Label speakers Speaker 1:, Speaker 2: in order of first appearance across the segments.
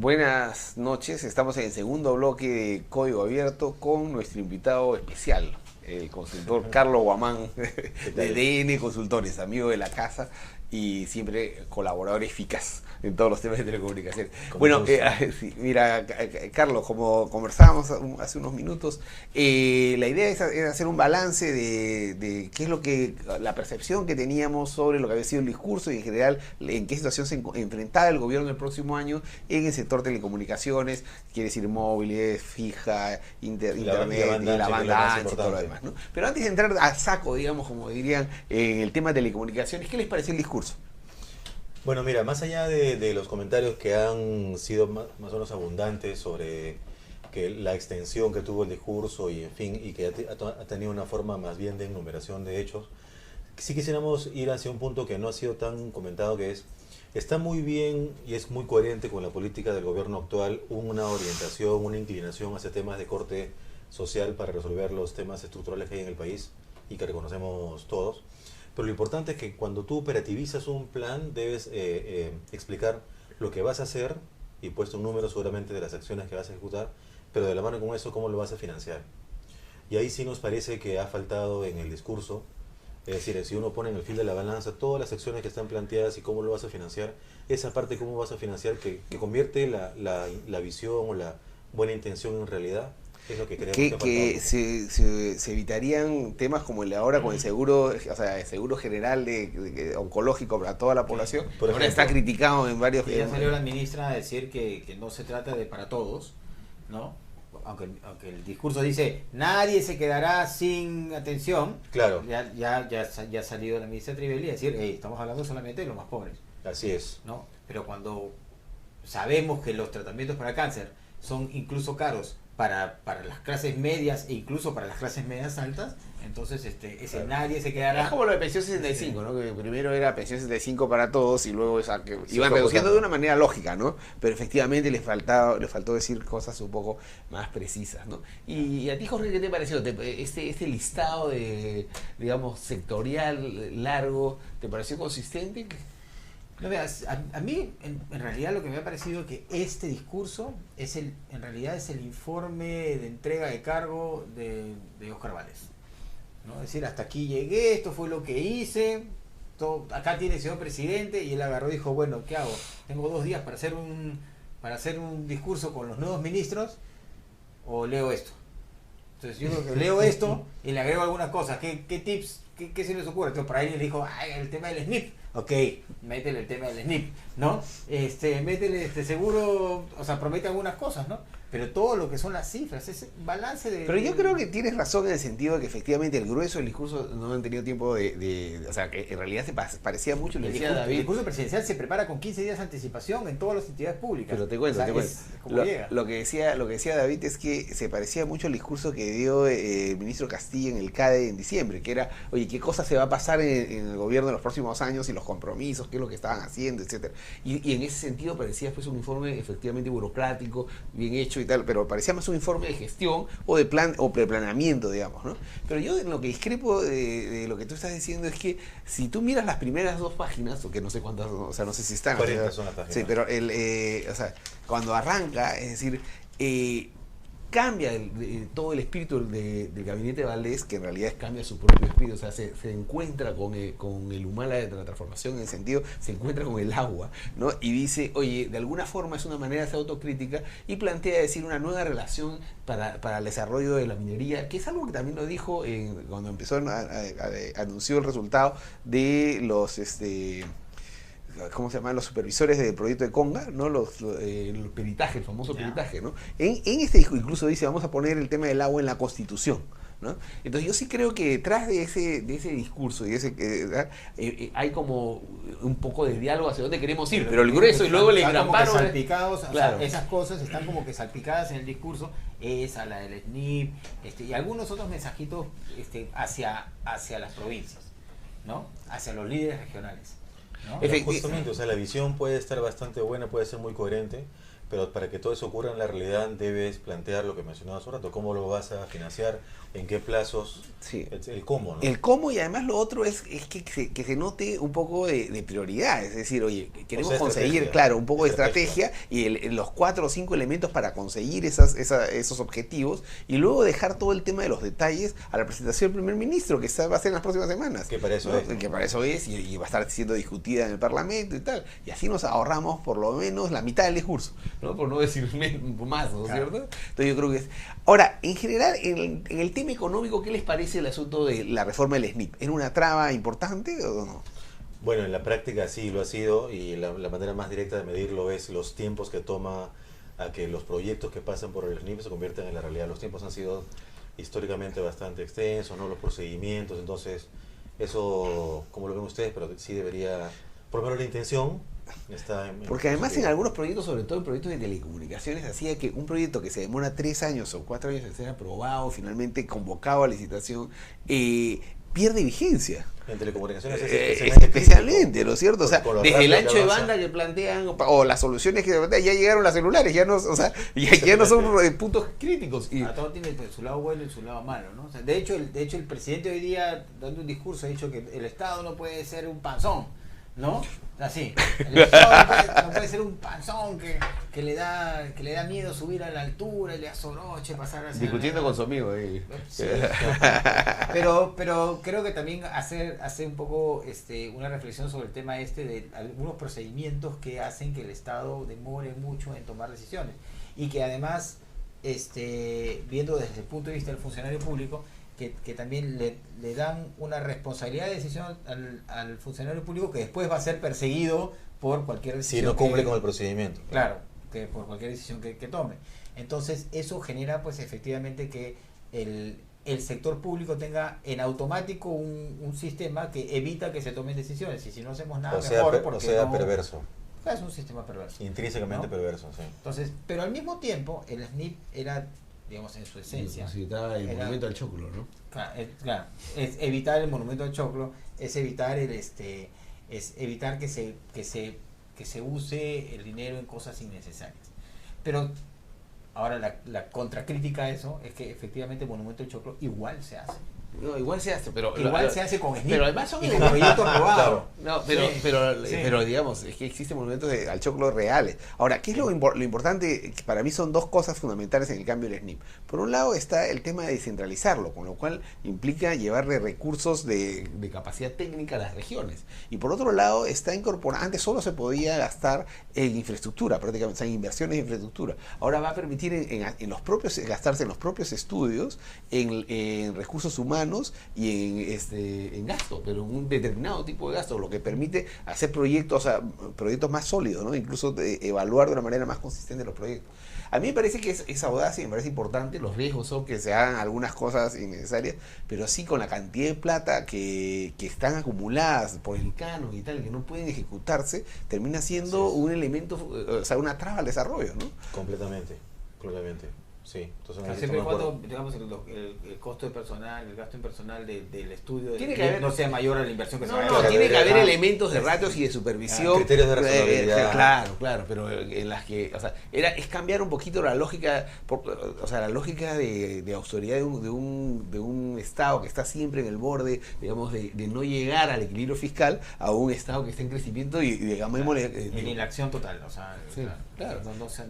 Speaker 1: Buenas noches, estamos en el segundo bloque de Código Abierto con nuestro invitado especial, el consultor Carlos Guamán de DN Consultores, amigo de la casa y siempre colaborador eficaz en todos los temas de telecomunicación. Bueno, sí, mira, Carlos, como conversábamos hace unos minutos, la idea es hacer un balance de qué es lo que la percepción que teníamos sobre lo que había sido el discurso y en general en qué situación se enfrentaba el gobierno el próximo año en el sector telecomunicaciones, quiere decir móviles, fija, internet, la banda ancha y todo lo demás, ¿no? Pero antes de entrar a saco, digamos, como dirían, en el tema de telecomunicaciones, ¿qué les pareció el discurso?
Speaker 2: Bueno, mira, más allá de los comentarios que han sido más o menos abundantes sobre que la extensión que tuvo el discurso y en fin, y que ha tenido una forma más bien de enumeración de hechos, sí quisiéramos ir hacia un punto que no ha sido tan comentado, que está muy bien y es muy coherente con la política del gobierno actual, una orientación, una inclinación hacia temas de corte social para resolver los temas estructurales que hay en el país y que reconocemos todos. Pero lo importante es que cuando tú operativizas un plan debes explicar lo que vas a hacer y puesto un número seguramente de las acciones que vas a ejecutar, pero de la mano con eso cómo lo vas a financiar. Y ahí sí nos parece que ha faltado en el discurso, es decir, si uno pone en el fil de la balanza todas las acciones que están planteadas y cómo lo vas a financiar, esa parte cómo vas a financiar que convierte la visión o la buena intención en realidad. Es lo que creemos
Speaker 1: que se evitarían temas como el de ahora con el seguro, o sea, el seguro general de oncológico para toda la población.
Speaker 3: Por
Speaker 1: ahora está criticado en varios.
Speaker 3: Ya salió la ministra a decir que no se trata de para todos, ¿no? Aunque el discurso dice nadie se quedará sin atención.
Speaker 2: Claro.
Speaker 3: Ya ha salido la ministra Trivelli a decir, estamos hablando solamente de los más pobres.
Speaker 2: Así es.
Speaker 3: ¿No? Pero cuando sabemos que los tratamientos para cáncer son incluso caros para las clases medias e incluso para las clases medias altas, entonces ese nadie se quedará.
Speaker 1: Es como lo de pensión 65, ¿no? Que primero era pensión 65 para todos y luego que
Speaker 2: Sí,
Speaker 1: iban reduciendo de una manera lógica, ¿no? Pero efectivamente le faltó decir cosas un poco más precisas, ¿no? Y a ti, Jorge, ¿qué te pareció? Este listado de, digamos, sectorial largo, ¿te pareció consistente?
Speaker 3: No veas, a mí en realidad lo que me ha parecido es que este discurso en realidad es el informe de entrega de cargo de Óscar Valdés, ¿no? Es decir, hasta aquí llegué, esto fue lo que hice, acá tiene el señor presidente, y él agarró y dijo, bueno, ¿qué hago? Tengo 2 días para hacer un discurso con los nuevos ministros, o leo esto. Entonces yo creo que leo esto y le agrego algunas cosas. ¿Qué tips? ¿Qué se les ocurre? Entonces por ahí le dijo, el tema del SNP. Ok, métele el tema del SNP, ¿no? Métele seguro, o sea, promete algunas cosas, ¿no? Pero todo lo que son las cifras, ese balance de...
Speaker 1: Pero yo creo que tienes razón en el sentido de que efectivamente el grueso del discurso no han tenido tiempo o sea, que en realidad se parecía mucho, le decía David.
Speaker 3: El discurso presidencial se prepara con 15 días de anticipación en todas las entidades públicas.
Speaker 1: Pero te cuento,
Speaker 3: o sea,
Speaker 1: lo que decía David es que se parecía mucho al discurso que dio el ministro Castillo en el CADE en diciembre, que era, oye, ¿qué cosa se va a pasar en el gobierno en los próximos años y los compromisos, qué es lo que estaban haciendo, etcétera? Y en ese sentido parecía pues un informe efectivamente burocrático, bien hecho y tal, pero parecía más un informe de gestión o de plan o preplaneamiento, digamos, ¿no? Pero yo en lo que discrepo de lo que tú estás diciendo es que si tú miras las primeras 2 páginas, o que no sé cuántas, o sea, no sé si están.
Speaker 2: 40 son las páginas.
Speaker 1: Sí, pero o sea, cuando arranca, es decir, cambia todo el espíritu del gabinete Valdés, que en realidad cambia su propio espíritu, o sea, se encuentra con el Humala de la transformación, en el sentido, se encuentra con el agua, ¿no? Y dice, oye, de alguna forma es una manera de hacer autocrítica y plantea decir una nueva relación para el desarrollo de la minería, que es algo que también lo dijo cuando empezó, anunció el resultado de los... ¿cómo se llaman? Los supervisores del proyecto de Conga, ¿no? El peritaje, el famoso peritaje, ¿no? En este disco incluso dice, vamos a poner el tema del agua en la Constitución, ¿no? Entonces yo sí creo que detrás de ese discurso y hay como un poco de diálogo hacia dónde queremos ir, pero el grueso y luego le engramparon
Speaker 3: salpicados,
Speaker 1: claro.
Speaker 3: O sea, esas cosas están como que salpicadas en el discurso, esa, la del SNP, y algunos otros mensajitos hacia las provincias, ¿no? Hacia los líderes regionales, ¿no?
Speaker 2: Justamente, o sea, la visión puede estar bastante buena, puede ser muy coherente, Pero para que todo eso ocurra en la realidad debes plantear lo que mencionaba hace un rato, cómo lo vas a financiar, en qué plazos,
Speaker 1: Sí.
Speaker 2: el cómo, ¿no?
Speaker 1: El cómo, y además lo otro es que se note un poco de prioridad, es decir, oye, queremos
Speaker 2: O sea,
Speaker 1: conseguir,
Speaker 2: estrategia.
Speaker 1: claro, un poco de
Speaker 2: Estrategia.
Speaker 1: estrategia y los 4 o 5 elementos para conseguir esos objetivos, y luego dejar todo el tema de los detalles a la presentación del primer ministro, que va a ser en las próximas semanas.
Speaker 2: Que para eso
Speaker 1: ¿no?
Speaker 2: es, ¿no?
Speaker 1: Que para eso es, y va a estar siendo discutida en el Parlamento y tal. Y así nos ahorramos por lo menos la mitad del discurso, ¿no? Por no decir más, ¿no es
Speaker 3: Claro.
Speaker 1: cierto? Entonces yo creo que es... Ahora, en general, en el tema económico, ¿qué les parece el asunto de la reforma del SNIP? ¿Era una traba importante o no?
Speaker 2: Bueno, en la práctica sí lo ha sido, y la manera más directa de medirlo es los tiempos que toma a que los proyectos que pasan por el SNIP se conviertan en la realidad. Los tiempos han sido históricamente bastante extensos, ¿no? Los procedimientos, entonces eso, como lo ven ustedes, pero sí debería, por lo menos la intención está en...
Speaker 1: Porque además en algunos proyectos, sobre todo en proyectos de telecomunicaciones, hacía que un proyecto que se demora 3 años o 4 años en ser aprobado, finalmente convocado a licitación, pierde vigencia.
Speaker 2: En telecomunicaciones es
Speaker 1: Especialmente,
Speaker 2: crítico,
Speaker 1: ¿no es cierto? O sea,
Speaker 2: con lo
Speaker 1: desde el
Speaker 2: rápido
Speaker 1: ancho de
Speaker 2: avanza.
Speaker 1: banda que plantean, o las soluciones que ya llegaron las celulares, ya no, o sea, ya no son puntos críticos. Y,
Speaker 3: A todo tiene pues, su lado bueno y su lado malo, ¿no? O sea, de hecho, el presidente hoy día, dando un discurso, ha dicho que el Estado no puede ser un panzón, ¿no? Así. El Estado no puede ser un panzón que le da miedo subir a la altura, y le azoroche, pasar hacia
Speaker 1: discutiendo con su amigo.
Speaker 3: Sí. Pero creo que también hacer un poco una reflexión sobre el tema de algunos procedimientos que hacen que el Estado demore mucho en tomar decisiones, y que además viendo desde el punto de vista del funcionario público, que también le dan una responsabilidad de decisión al funcionario público, que después va a ser perseguido por cualquier decisión.
Speaker 2: Si no cumple con el procedimiento.
Speaker 3: Claro, que por cualquier decisión que tome. Entonces eso genera pues efectivamente que el sector público tenga en automático un sistema que evita que se tomen decisiones, y si no hacemos nada mejor, porque no,
Speaker 2: perverso,
Speaker 3: es un sistema perverso.
Speaker 2: intrínsecamente
Speaker 3: ¿no?
Speaker 2: perverso, sí.
Speaker 3: Entonces, pero al mismo tiempo el SNIP era, digamos, en su esencia,
Speaker 1: Necesitaba el
Speaker 3: era-
Speaker 1: monumento al choclo, ¿no?
Speaker 3: claro, es evitar el monumento al choclo, es evitar es evitar que se use el dinero en cosas innecesarias. Pero ahora la contracrítica a eso es que efectivamente el monumento al choclo igual se hace.
Speaker 1: No, igual se hace, pero...
Speaker 3: Igual se hace con SNIP.
Speaker 1: Pero además son
Speaker 3: y con proyectos robados.
Speaker 1: No, pero,
Speaker 3: Sí, sí.
Speaker 1: pero digamos, es que existen monumentos al choclo reales. Ahora, ¿qué es lo importante? Para mí son dos cosas fundamentales en el cambio del SNIP. Por un lado está el tema de descentralizarlo, con lo cual implica llevarle recursos de capacidad técnica a las regiones. Y por otro lado está incorporar, antes solo se podía gastar en infraestructura, prácticamente, o sea, en inversiones en infraestructura. Ahora va a permitir en los propios, gastarse en los propios estudios, en recursos humanos y en gasto, pero en un determinado tipo de gasto, lo que permite hacer proyectos, o sea, proyectos más sólidos, ¿no? Incluso evaluar de una manera más consistente los proyectos. A mí me parece que es audacia y me parece importante. Los riesgos son que se hagan algunas cosas innecesarias, pero sí con la cantidad de plata que están acumuladas por el canon y tal, que no pueden ejecutarse, termina siendo un elemento, o sea, una traba al desarrollo, ¿no?
Speaker 2: Completamente. Sí, entonces
Speaker 3: O sea, siempre y cuando, digamos, el costo de personal, el gasto en personal del estudio
Speaker 1: Tiene que haber-
Speaker 3: no sea mayor a la inversión que se
Speaker 1: No,
Speaker 3: vaya a
Speaker 1: no,
Speaker 3: hacer.
Speaker 1: tiene que haber
Speaker 2: Ah,
Speaker 1: elementos de ratios y de supervisión.
Speaker 2: criterios de razonabilidad.
Speaker 1: Claro, pero en las que, o sea, es cambiar un poquito la lógica, o sea, la lógica de austeridad de un Estado que está siempre en el borde, digamos, de no llegar al equilibrio fiscal, a un Estado que está en crecimiento y digamos,
Speaker 3: En inacción total, o sea,
Speaker 1: Sí, claro.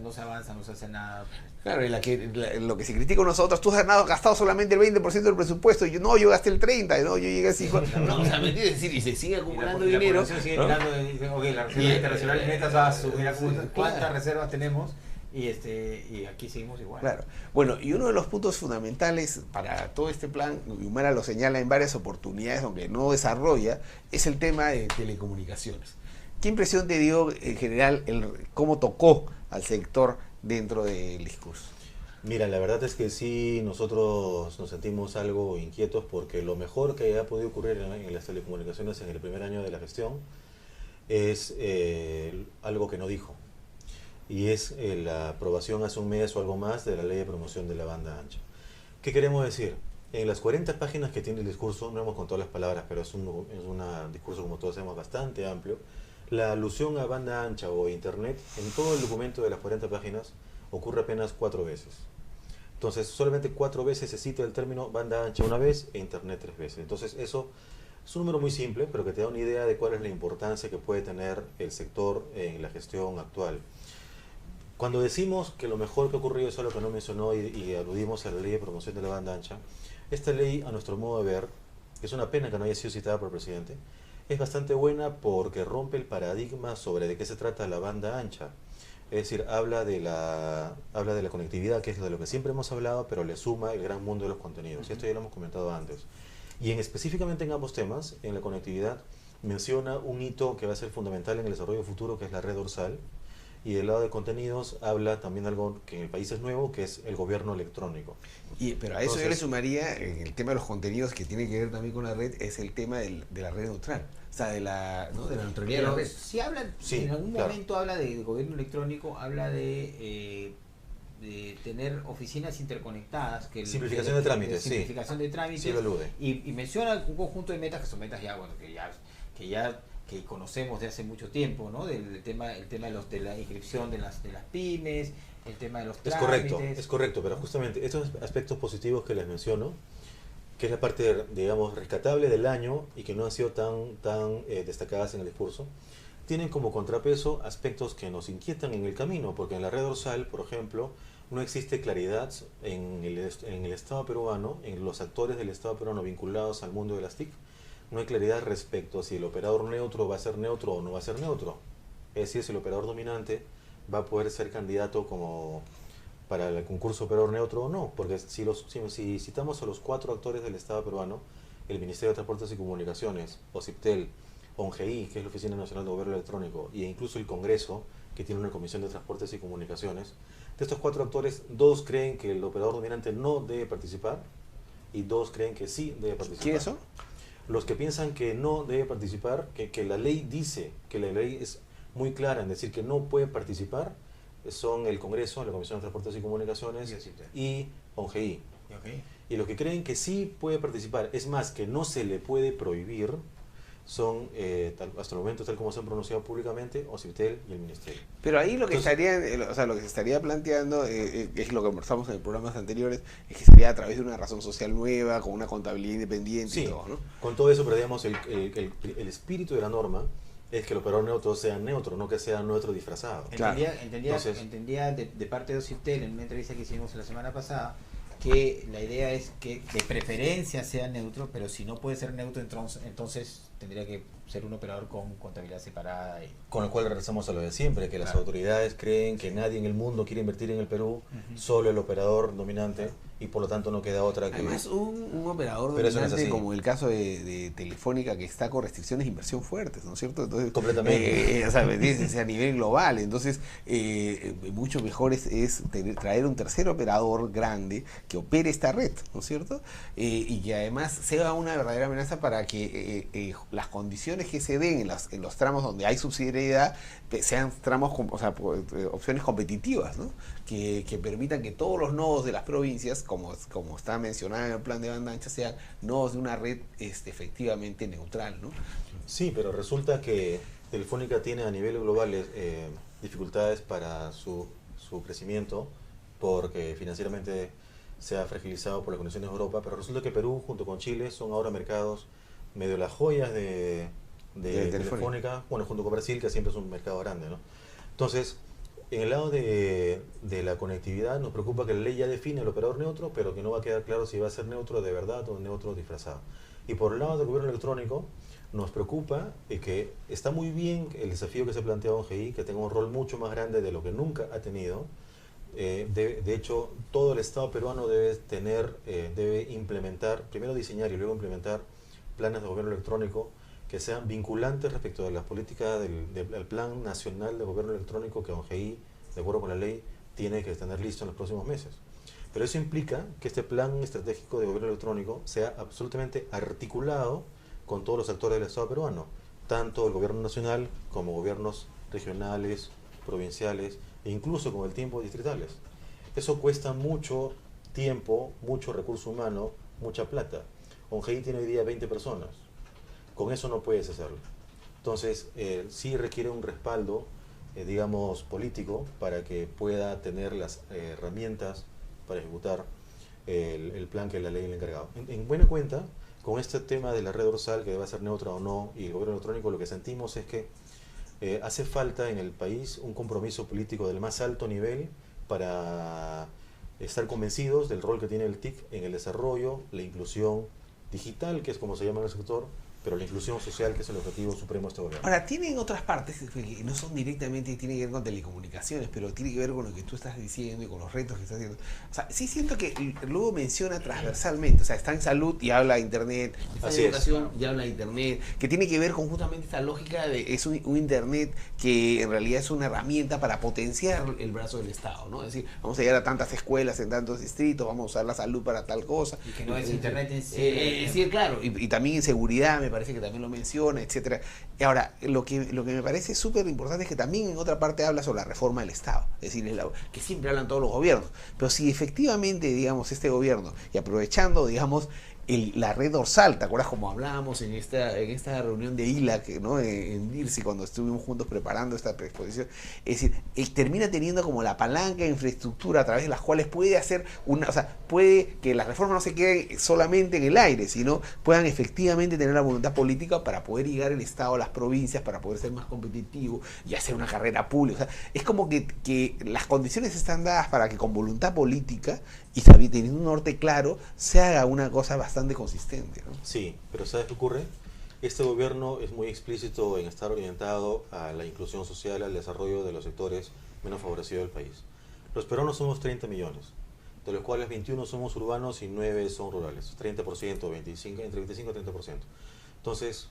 Speaker 3: No se avanza, no se hace nada.
Speaker 1: claro, en la que lo que se critica a nosotros, tú has gastado solamente el 20% del presupuesto, y yo gasté el 30%, ¿no? Yo llegué así, no, o sea, ¿me entiendes? Es decir, y se sigue acumulando
Speaker 3: Y la
Speaker 1: dinero.
Speaker 3: población sigue
Speaker 1: ¿no?
Speaker 3: mirando y dice, ok, las reservas internacionales netas va a subir a cuántas
Speaker 1: Claro.
Speaker 3: reservas tenemos, y aquí seguimos igual.
Speaker 1: Claro. Bueno, y uno de los puntos fundamentales para todo este plan, y Humala lo señala en varias oportunidades, aunque no desarrolla, es el tema de telecomunicaciones. ¿Qué impresión te dio en general cómo tocó al sector dentro del discurso?
Speaker 2: Mira, la verdad es que sí, nosotros nos sentimos algo inquietos porque lo mejor que ha podido ocurrir en las telecomunicaciones en el primer año de la gestión es algo que no dijo. Y es la aprobación hace un mes o algo más de la ley de promoción de la banda ancha. ¿Qué queremos decir? En las 40 páginas que tiene el discurso, no hemos contado las palabras, pero es un discurso, como todos sabemos, bastante amplio. La alusión a banda ancha o internet en todo el documento de las 40 páginas ocurre apenas 4 veces. Entonces, solamente 4 veces se cita el término banda ancha una vez e internet 3 veces. Entonces, eso es un número muy simple, pero que te da una idea de cuál es la importancia que puede tener el sector en la gestión actual. Cuando decimos que lo mejor que ha ocurrido es algo que no mencionó y aludimos a la ley de promoción de la banda ancha, esta ley, a nuestro modo de ver, que es una pena que no haya sido citada por el presidente, es bastante buena porque rompe el paradigma sobre de qué se trata la banda ancha. Es decir, habla de la conectividad, que es de lo que siempre hemos hablado, pero le suma el gran mundo de los contenidos. Esto ya lo hemos comentado antes. Y específicamente en ambos temas, en la conectividad, menciona un hito que va a ser fundamental en el desarrollo futuro, que es la red dorsal. Y del lado de contenidos habla también algo que en el país es nuevo, que es el gobierno electrónico.
Speaker 1: Pero a eso yo le sumaría, en el tema de los contenidos que tiene que ver también con la red, es el tema de la red neutral. O sea, de la neutralidad de la red.
Speaker 3: Si habla, en algún momento habla de gobierno electrónico, habla de tener oficinas interconectadas.
Speaker 2: Simplificación de trámites,
Speaker 3: simplificación de trámites.
Speaker 2: Sí lo alude.
Speaker 3: Y menciona un conjunto de metas que son metas ya, bueno, que conocemos de hace mucho tiempo, ¿no? El tema de la inscripción de las pymes, el tema de los trámites.
Speaker 2: Es correcto, pero justamente estos aspectos positivos que les menciono, que es la parte, digamos, rescatable del año y que no han sido tan destacadas en el discurso, tienen como contrapeso aspectos que nos inquietan en el camino, porque en la red dorsal, por ejemplo, no existe claridad en el Estado peruano, en los actores del Estado peruano vinculados al mundo de las TIC. No hay claridad respecto a si el operador neutro va a ser neutro o no va a ser neutro. Es decir, si el operador dominante va a poder ser candidato como para el concurso operador neutro o no. Porque si citamos a los 4 actores del Estado peruano, el Ministerio de Transportes y Comunicaciones, OCIPTEL, ONGI, que es la Oficina Nacional de Gobierno Electrónico, e incluso el Congreso, que tiene una Comisión de Transportes y Comunicaciones, de estos 4 actores, 2 creen que el operador dominante no debe participar y 2 creen que sí debe participar.
Speaker 1: ¿Quiénes son?
Speaker 2: Los que piensan que no debe participar, que la ley dice, que la ley es muy clara en decir que no puede participar, son el Congreso, la Comisión de Transportes y Comunicaciones y ONGI. Y los que creen que sí puede participar, es más, que no se le puede prohibir, son, hasta el momento, tal como se han pronunciado públicamente, OCIPTEL y el Ministerio.
Speaker 1: Pero ahí lo que lo que se estaría planteando, es lo que conversamos en programas anteriores, es que sería a través de una razón social nueva, con una contabilidad independiente y todo, ¿no?
Speaker 2: Con todo eso, pero digamos, el espíritu de la norma es que el operador neutro sea neutro, no que sea neutro disfrazado.
Speaker 3: Entendía de parte de OCIPTEL, en una entrevista que hicimos la semana pasada, que la idea es que de preferencia sea neutro, pero si no puede ser neutro, entonces tendría que ser un operador con contabilidad separada.
Speaker 2: Con lo cual regresamos a lo de siempre, que las autoridades creen que nadie en el mundo quiere invertir en el Perú, solo el operador dominante, y por lo tanto no queda otra que...
Speaker 1: Además, un operador dominante, como el caso de Telefónica, que está con restricciones de inversión fuertes, ¿no es cierto? Entonces,
Speaker 2: completamente.
Speaker 1: A nivel global. Entonces, mucho mejor es traer un tercer operador grande que opere esta red, ¿no es cierto? Y que además sea una verdadera amenaza para que las condiciones que se den en los tramos donde hay subsidiariedad sean tramos, opciones competitivas, ¿no? Que permitan que todos los nodos de las provincias, como está mencionado en el plan de banda ancha, sean nodos de una red efectivamente neutral, ¿no?
Speaker 2: Sí, pero resulta que Telefónica tiene a nivel global dificultades para su crecimiento, porque financieramente se ha fragilizado por las condiciones de Europa, pero resulta que Perú junto con Chile son ahora mercados medio las joyas de Telefónica, bueno, junto con Brasil, que siempre es un mercado grande, ¿no? Entonces, en el lado de la conectividad nos preocupa que la ley ya define el operador neutro, pero que no va a quedar claro si va a ser neutro de verdad o neutro disfrazado. Y por el lado del gobierno electrónico nos preocupa que está muy bien el desafío que se plantea ONGI, que tenga un rol mucho más grande de lo que nunca ha tenido. De hecho, todo el Estado peruano debe implementar, primero diseñar y luego implementar planes de gobierno electrónico que sean vinculantes respecto de las políticas del Plan Nacional de Gobierno Electrónico que ONGI, de acuerdo con la ley, tiene que tener listo en los próximos meses. Pero eso implica que este plan estratégico de gobierno electrónico sea absolutamente articulado con todos los actores del Estado peruano, tanto el gobierno nacional como gobiernos regionales, provinciales e incluso con el tiempo distritales. Eso cuesta mucho tiempo, mucho recurso humano, mucha plata. ONGI tiene hoy día 20 personas. Con eso no puedes hacerlo. Entonces, sí requiere un respaldo, digamos, político para que pueda tener las herramientas para ejecutar el plan que la ley le ha encargado. En buena cuenta, con este tema de la red dorsal, que debe ser neutra o no, y el gobierno electrónico, lo que sentimos es que hace falta en el país un compromiso político del más alto nivel para estar convencidos del rol que tiene el TIC en el desarrollo, la inclusión digital, que es como se llama en el sector, pero la inclusión social, que es el objetivo supremo de este gobierno.
Speaker 1: Ahora, tienen otras partes que no son directamente, tienen que ver con telecomunicaciones, pero tiene que ver con lo que tú estás diciendo y con los retos que estás haciendo. O sea, sí siento que luego menciona transversalmente, o sea, está en salud y habla de internet, está en educación y habla de internet, que tiene que ver con justamente esta lógica de es un internet que en realidad es una herramienta para potenciar el brazo del Estado, ¿no? Es decir, vamos a llegar a tantas escuelas en tantos distritos, vamos a usar la salud para tal cosa.
Speaker 3: Y que no es internet en sí.
Speaker 1: Sí, claro, y también en seguridad, me parece que también lo menciona, etcétera. Y ahora, lo que me parece súper importante es que también en otra parte habla sobre la reforma del Estado, es decir, que siempre hablan todos los gobiernos, pero si efectivamente, digamos, este gobierno, y aprovechando, digamos, la red dorsal, ¿te acuerdas como hablábamos en esta reunión de ILAC, ¿no? En DIRSI, cuando estuvimos juntos preparando esta exposición? Es decir, él termina teniendo como la palanca de infraestructura a través de las cuales puede hacer o sea, puede que las reformas no se queden solamente en el aire, sino puedan efectivamente tener la voluntad política para poder llegar el Estado a las provincias, para poder ser más competitivo y hacer una carrera pública. O sea, es como que las condiciones están dadas para que con voluntad política y teniendo un norte claro, se haga una cosa bastante consistente, ¿no?
Speaker 2: Sí, pero ¿sabes qué ocurre? Este gobierno es muy explícito en estar orientado a la inclusión social, al desarrollo de los sectores menos favorecidos del país. Los peruanos somos 30 millones, de los cuales 21 somos urbanos y 9 son rurales, 30%, 25, entre 25 y 30%. Entonces,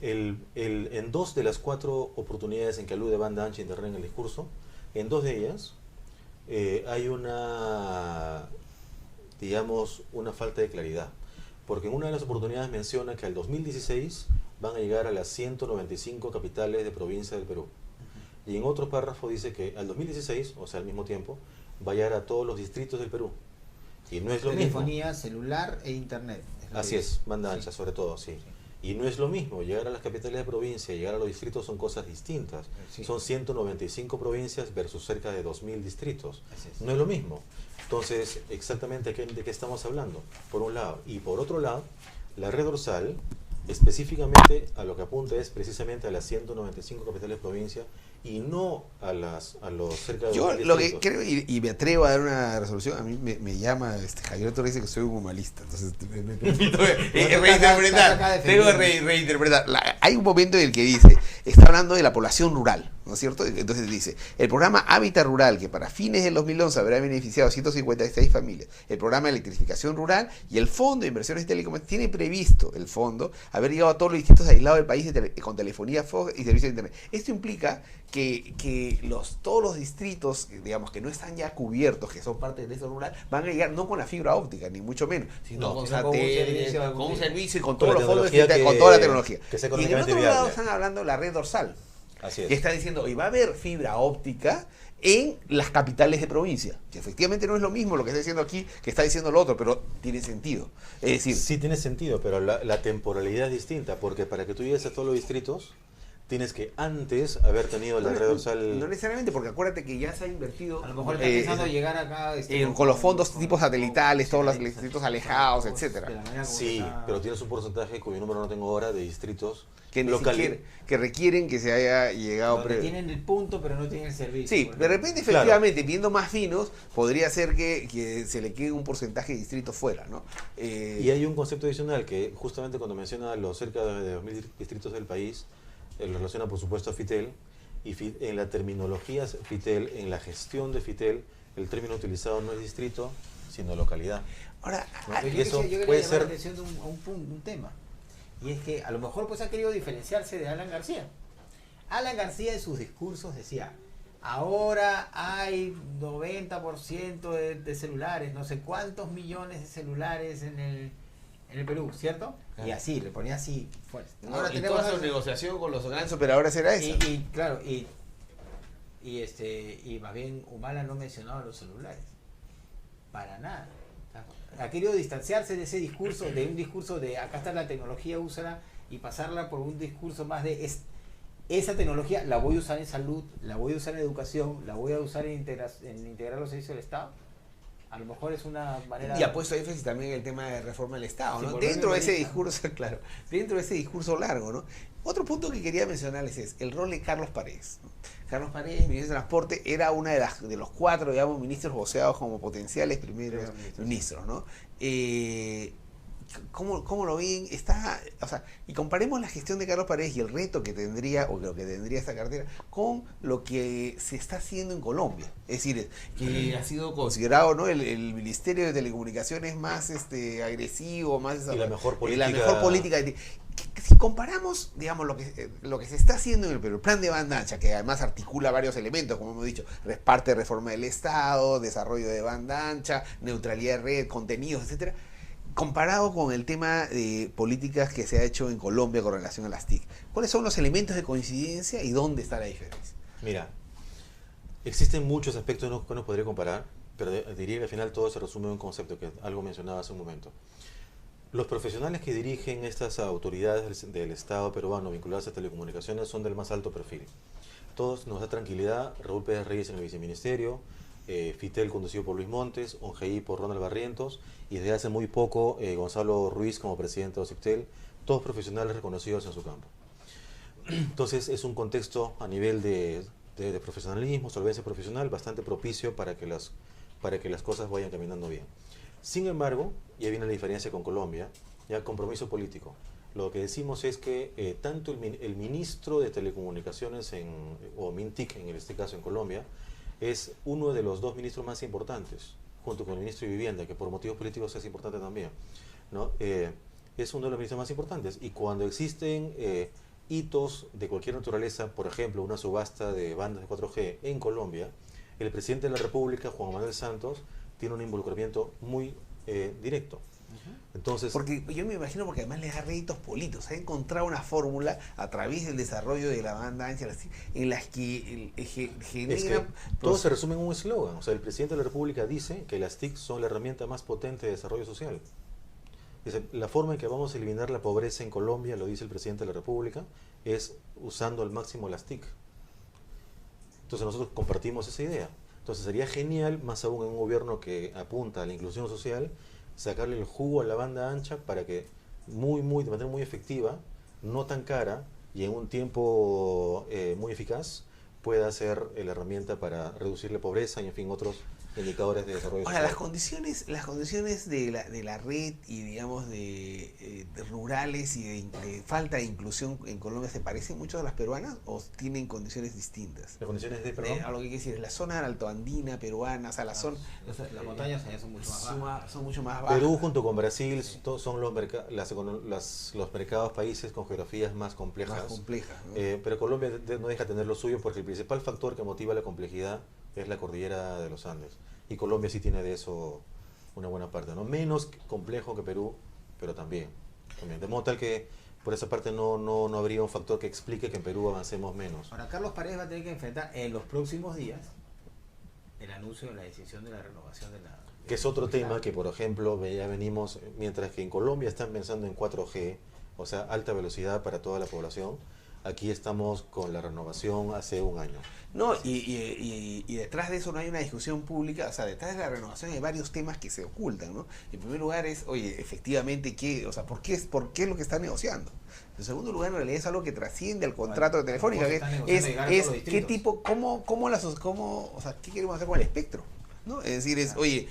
Speaker 2: en 2 de las 4 oportunidades en que alude banda ancha e internet en el discurso, en 2 de ellas hay una, digamos, una falta de claridad. Porque en una de las oportunidades menciona que al 2016 van a llegar a las 195 capitales de provincia del Perú. Y en otro párrafo dice que al 2016, o sea, al mismo tiempo, va a llegar a todos los distritos del Perú. Y no es lo mismo.
Speaker 3: Telefonía, celular e internet.
Speaker 2: Así es, banda ancha sobre todo, sí. Y no es lo mismo, llegar a las capitales de provincia, llegar a los distritos son cosas distintas.
Speaker 3: Sí.
Speaker 2: Son 195 provincias versus cerca de 2000 distritos.
Speaker 3: Es.
Speaker 2: No es lo mismo. Entonces, exactamente de qué estamos hablando, por un lado. Y por otro lado, la red dorsal, específicamente a lo que apunta es precisamente a las 195 capitales de provincia y no a los cerca de...
Speaker 1: Yo lo que creo, y me atrevo a dar una resolución, a mí me llama Javier Torres, dice que soy un humanista, entonces me permito reinterpretar, tengo que reinterpretar. Hay un momento en el que dice, está hablando de la población rural, ¿no es cierto? Entonces dice, el programa Hábitat Rural, que para fines del 2011 habrá beneficiado a 156 familias, el programa de electrificación rural y el Fondo de Inversiones Telecomunicaciones, tiene previsto el fondo haber llegado a todos los distritos aislados del país con telefonía y servicios de internet. Esto implica que todos los distritos, digamos, que no están ya cubiertos, que son parte de eso rural, van a llegar no con la fibra óptica, ni mucho menos, sino con satélite, con un servicio y con todos los fondos, con toda la tecnología. Y en el otro lado están hablando de la red dorsal,
Speaker 2: Así es.
Speaker 1: que está diciendo, y va a haber fibra óptica en las capitales de provincia, que efectivamente no es lo mismo lo que está diciendo aquí que está diciendo lo otro, pero tiene sentido. Es decir,
Speaker 2: sí tiene sentido, pero la temporalidad es distinta, porque para que tú llegues a todos los distritos, tienes que antes haber tenido la red dorsal.
Speaker 1: No necesariamente, porque acuérdate que ya se ha invertido.
Speaker 3: A lo mejor está pensando llegar acá
Speaker 1: con los fondos tipo satelitales, todos los distritos alejados, etcétera.
Speaker 2: Sí, pero tienes un porcentaje cuyo número no tengo ahora de distritos
Speaker 1: que que requieren que se haya llegado.
Speaker 3: Tienen el punto, pero no tienen el servicio.
Speaker 1: Sí, de repente, efectivamente, viendo más finos, podría ser que se le quede un porcentaje de distritos fuera, ¿no?
Speaker 2: Y hay un concepto adicional que justamente cuando menciona los cerca de 2000 distritos del país, lo relaciona por supuesto a Fitel, y en la terminología Fitel, en la gestión de Fitel, el término utilizado no es distrito, sino localidad.
Speaker 1: Ahora,
Speaker 3: yo quería llamar la atención de un tema, y es que a lo mejor pues ha querido diferenciarse de Alan García. Alan García en sus discursos decía, ahora hay 90% de celulares, no sé cuántos millones de celulares en el Perú, ¿cierto? Claro. Y así, le ponía así fuerte.
Speaker 1: Ahora tenemos toda su negociación con los grandes operadores era esa.
Speaker 3: Y más bien Humala no mencionaba los celulares. Para nada. Ha querido distanciarse de ese discurso, de un discurso de acá está la tecnología, úsala, y pasarla por un discurso más de esa tecnología la voy a usar en salud, la voy a usar en educación, la voy a usar en integrar los servicios del Estado. A lo mejor es una manera...
Speaker 1: Y ha puesto énfasis también el tema de reforma del Estado, ¿no?
Speaker 3: Sí,
Speaker 1: Dentro de ese discurso, claro, dentro de ese discurso largo, ¿no? Otro punto que quería mencionarles es el rol de Carlos Paredes, ¿no? Carlos Paredes, ministro de Transporte, era una de los 4, digamos, ministros voceados como potenciales primeros ministros, ¿no? ¿Cómo lo ven? O sea, y comparemos la gestión de Carlos Paredes y el reto que tendría, o lo que tendría esta cartera, con lo que se está haciendo en Colombia. Es decir, que ha sido considerado, ¿no?, el Ministerio de Telecomunicaciones más agresivo, más...
Speaker 2: Y la mejor política.
Speaker 1: La mejor política. Si comparamos, digamos, lo que se está haciendo en el Perú, el plan de banda ancha, que además articula varios elementos, como hemos dicho, parte de reforma del Estado, desarrollo de banda ancha, neutralidad de red, contenidos, etcétera, comparado con el tema de políticas que se ha hecho en Colombia con relación a las TIC, ¿cuáles son los elementos de coincidencia y dónde está la diferencia?
Speaker 2: Mira, existen muchos aspectos que uno podría comparar, pero diría que al final todo se resume en un concepto que algo mencionaba hace un momento. Los profesionales que dirigen estas autoridades del Estado peruano vinculadas a telecomunicaciones son del más alto perfil. Todos nos da tranquilidad: Raúl Pérez Reyes en el viceministerio, Fitel conducido por Luis Montes, ONGI por Ronald Barrientos, y desde hace muy poco Gonzalo Ruiz como presidente de OSICTEL, todos profesionales reconocidos en su campo. Entonces es un contexto a nivel de profesionalismo, solvencia profesional, bastante propicio para que las cosas vayan caminando bien. Sin embargo, ya viene la diferencia con Colombia, ya compromiso político. Lo que decimos es que tanto el ministro de Telecomunicaciones, o MINTIC en este caso en Colombia, es uno de los 2 ministros más importantes, junto con el ministro de Vivienda, que por motivos políticos es importante también, ¿no? Es uno de los ministros más importantes, y cuando existen hitos de cualquier naturaleza, por ejemplo, una subasta de bandas de 4G en Colombia, el presidente de la República, Juan Manuel Santos, tiene un involucramiento muy directo. Entonces,
Speaker 1: porque yo me imagino, porque además le da réditos políticos. Ha encontrado una fórmula a través del desarrollo de la banda ancha en las que genera...
Speaker 2: Es que todo se resume en un eslogan. O sea, el presidente de la República dice que las TIC son la herramienta más potente de desarrollo social. Dice, la forma en que vamos a eliminar la pobreza en Colombia, lo dice el presidente de la República, es usando al máximo las TIC. Entonces nosotros compartimos esa idea. Entonces sería genial, más aún en un gobierno que apunta a la inclusión social, sacarle el jugo a la banda ancha para que de manera muy efectiva, no tan cara y en un tiempo muy eficaz, pueda ser la herramienta para reducir la pobreza y, en fin, otros indicadores de desarrollo social.
Speaker 1: Ahora, las condiciones de la red y, digamos, de rurales y de falta de inclusión en Colombia, ¿se parecen mucho a las peruanas o tienen condiciones distintas?
Speaker 2: ¿Las condiciones de perdón?
Speaker 1: A lo que quiere decir, la zona altoandina peruana, o sea, las
Speaker 3: montañas allá son mucho más bajas.
Speaker 1: Son mucho más bajas.
Speaker 2: Perú junto con Brasil son los mercados países con geografías más complejas.
Speaker 1: Más complejas, ¿no?
Speaker 2: Pero Colombia no deja tener lo suyo, porque el principal factor que motiva la complejidad es la cordillera de los Andes. Y Colombia sí tiene de eso una buena parte, ¿no? Menos complejo que Perú, pero también. De modo tal que por esa parte no habría un factor que explique que en Perú avancemos menos.
Speaker 3: Ahora, Carlos Paredes va a tener que enfrentar en los próximos días el anuncio de la decisión de la renovación de la...
Speaker 2: Que es otro tema que, por ejemplo, ya venimos, mientras que en Colombia están pensando en 4G, o sea, alta velocidad para toda la población, aquí estamos con la renovación hace un año.
Speaker 1: No, y detrás de eso no hay una discusión pública. O sea, detrás de la renovación hay varios temas que se ocultan, ¿no? En primer lugar es, oye, efectivamente, ¿por qué es lo que está negociando? En segundo lugar, en realidad es algo que trasciende al contrato de Telefónica, que es qué tipo, o sea, qué queremos hacer con el espectro, ¿no? Es decir, oye,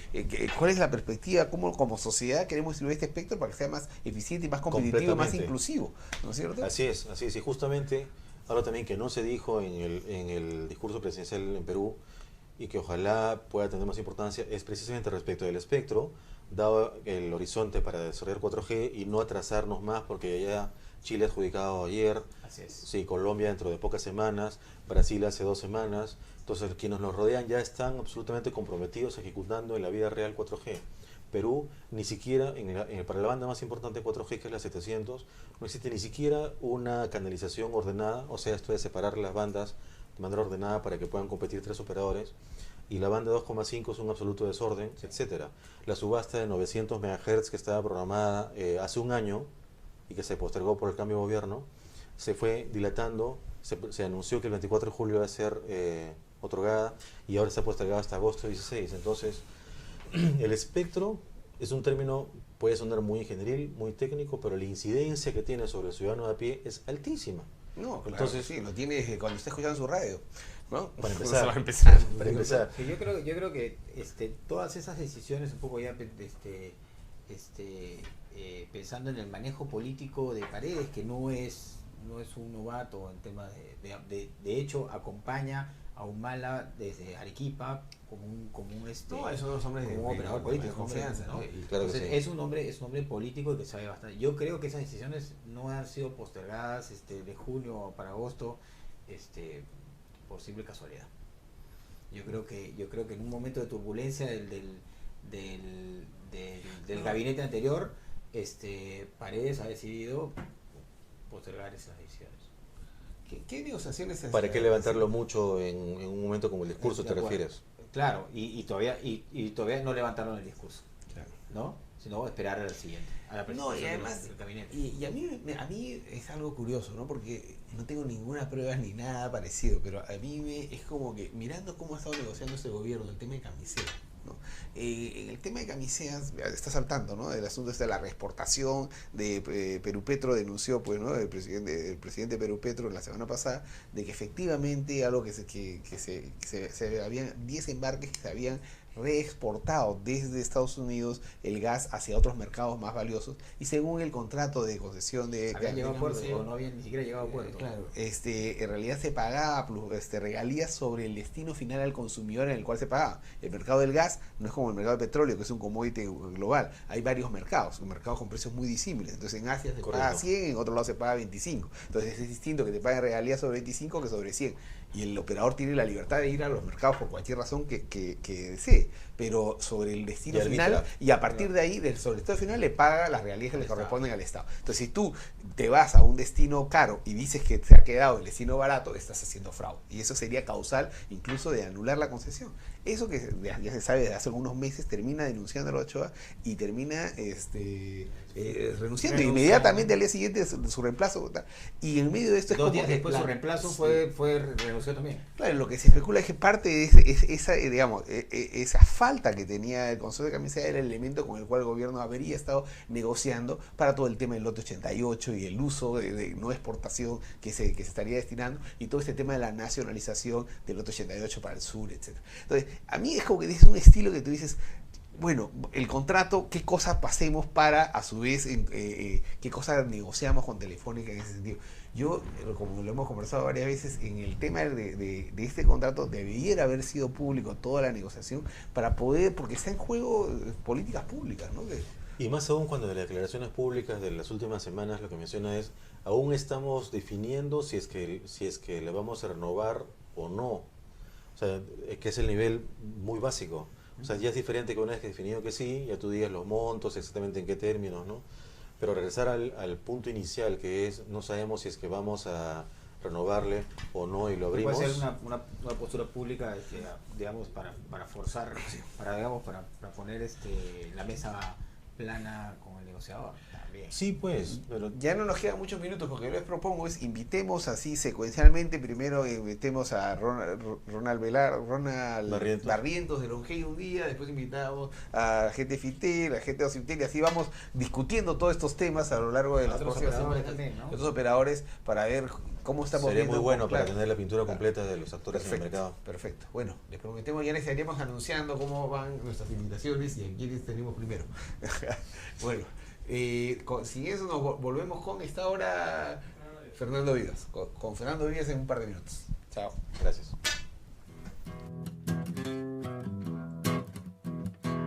Speaker 1: ¿cuál es la perspectiva? ¿Cómo como sociedad queremos distribuir este espectro para que sea más eficiente y más competitivo, más inclusivo? ¿No es cierto?
Speaker 2: Así es. Y justamente algo también que no se dijo en el discurso presidencial en Perú, y que ojalá pueda tener más importancia, es precisamente respecto del espectro, dado el horizonte para desarrollar 4G y no atrasarnos más, porque ya Chile ha adjudicado ayer,
Speaker 3: Así es.
Speaker 2: Sí, Colombia dentro de pocas semanas, Brasil hace 2 semanas. Entonces quienes nos rodean ya están absolutamente comprometidos ejecutando en la vida real 4G. Perú ni siquiera, para la banda más importante 4G, que es la 700, no existe ni siquiera una canalización ordenada, o sea, esto de separar las bandas de manera ordenada para que puedan competir 3 operadores, y la banda 2,5 es un absoluto desorden, etcétera. La subasta de 900 MHz que estaba programada hace un año, y que se postergó por el cambio de gobierno, se fue dilatando, se anunció que el 24 de julio iba a ser otorgada y ahora está postergada hasta agosto 16. Entonces, el espectro es un término, puede sonar muy ingenieril, muy técnico, pero la incidencia que tiene sobre el ciudadano de a pie es altísima.
Speaker 1: No, claro,
Speaker 2: entonces
Speaker 1: sí, lo tiene cuando está escuchando su radio, ¿no?
Speaker 2: Para empezar,
Speaker 1: Va a empezar.
Speaker 2: para empezar.
Speaker 3: Sí, yo creo que todas esas decisiones, un poco ya pensando en el manejo político de Paredes, que no es un novato en temas de hecho acompaña a Humala desde Arequipa como un
Speaker 1: No, esos dos hombres
Speaker 3: como un operador político,
Speaker 1: de confianza, ¿no?
Speaker 2: Y claro que
Speaker 3: entonces
Speaker 2: sí.
Speaker 3: es un hombre político que sabe bastante. Yo creo que esas decisiones no han sido postergadas de junio para agosto por simple casualidad. Yo creo que en un momento de turbulencia del gabinete anterior, Paredes ha decidido postergar esas decisiones.
Speaker 1: ¿Qué negociaciones?
Speaker 2: ¿Para qué levantarlo mucho en un momento como el discurso,
Speaker 3: De
Speaker 2: te
Speaker 3: acuerdo.
Speaker 2: refieres?
Speaker 3: Claro, y todavía no levantaron el discurso,
Speaker 1: Claro.
Speaker 3: ¿no? Sino esperar al siguiente, a la
Speaker 1: No,
Speaker 3: presentación
Speaker 1: y además,
Speaker 3: del gabinete.
Speaker 1: y a mí es algo curioso, ¿no? Porque no tengo ninguna prueba ni nada parecido, pero a mí es como que mirando cómo ha estado negociando este gobierno el tema de camiseta, ¿no? En el tema de camisetas está saltando, ¿no? El asunto de la reexportación de Perú Petro denunció, pues, ¿no? El presidente Perú Petro la semana pasada de que efectivamente algo que se habían 10 embarques que se habían reexportado desde Estados Unidos el gas hacia otros mercados más valiosos y según el contrato de concesión de
Speaker 3: Habían llegado a puerto,
Speaker 1: camiseta,
Speaker 3: o no habían ni siquiera llegado a puerto.
Speaker 1: claro, en realidad se pagaba regalías sobre el destino final al consumidor en el cual se pagaba. El mercado del gas no es como el mercado del petróleo, que es un commodity global. Hay varios mercados con precios muy disímiles. Entonces en Asia se paga 100, en otro lado se paga 25. Entonces es distinto que te paguen regalías sobre 25 que sobre 100. Y el operador tiene la libertad de ir a los mercados por cualquier razón que desee. Pero sobre el destino final, y a partir de ahí, sobre el destino final, le paga las regalías que le corresponden al Estado. Entonces, si tú te vas a un destino caro y dices que te ha quedado el destino barato, estás haciendo fraude. Y eso sería causal incluso de anular la concesión. Eso que ya se sabe desde hace algunos meses, termina denunciando a Ochoa y termina renunciando inmediatamente al día siguiente de su reemplazo. Y en medio de esto es
Speaker 3: 2
Speaker 1: como
Speaker 3: días después su reemplazo fue renunció también.
Speaker 1: Claro, lo que se especula es que parte de esa, digamos, esa falta que tenía el Consejo de Camiseta era el elemento con el cual el gobierno habría estado negociando para todo el tema del lote 88 y el uso de no exportación que se estaría destinando y todo este tema de la nacionalización del lote 88 para el sur, etc. Entonces, a mí es como que es un estilo que tú dices, bueno, el contrato, qué cosas pasemos para, a su vez, qué cosas negociamos con Telefónica en ese sentido. Yo, como lo hemos conversado varias veces, en el tema de este contrato debiera haber sido público toda la negociación para poder, porque está en juego políticas públicas, ¿no?
Speaker 2: Y más aún cuando en las declaraciones públicas de las últimas semanas lo que menciona es, aún estamos definiendo si es que le vamos a renovar o no. O sea, que es el nivel muy básico. O sea, ya es diferente que una vez que definido que sí, ya tú digas los montos, exactamente en qué términos, ¿no? Pero regresar al punto inicial, que es, no sabemos si es que vamos a renovarle o no y lo abrimos.
Speaker 3: Puede ser una postura pública, digamos, para forzar, para poner la mesa plana con el negociador. También.
Speaker 2: Sí, pues, pero
Speaker 1: ya no nos quedan muchos minutos porque yo les propongo es invitemos así secuencialmente, primero invitemos a Ronald Barrientos de Longeira un día, después invitamos a gente Fitel, a gente de Ociptel y así vamos discutiendo todos estos temas a lo largo de las próximas semanas,
Speaker 3: también, ¿no?
Speaker 1: otros operadores para ver cómo estamos
Speaker 2: sería
Speaker 1: viendo.
Speaker 2: muy bueno para
Speaker 1: Claro.
Speaker 2: tener la pintura completa de los actores en el mercado.
Speaker 1: Perfecto. Bueno, les prometemos, ya les estaríamos anunciando cómo van nuestras invitaciones y a quiénes tenemos primero. Bueno, sin eso nos volvemos con esta hora Fernando Vivas. Con Fernando Vivas en un par de minutos. Chao.
Speaker 2: Gracias.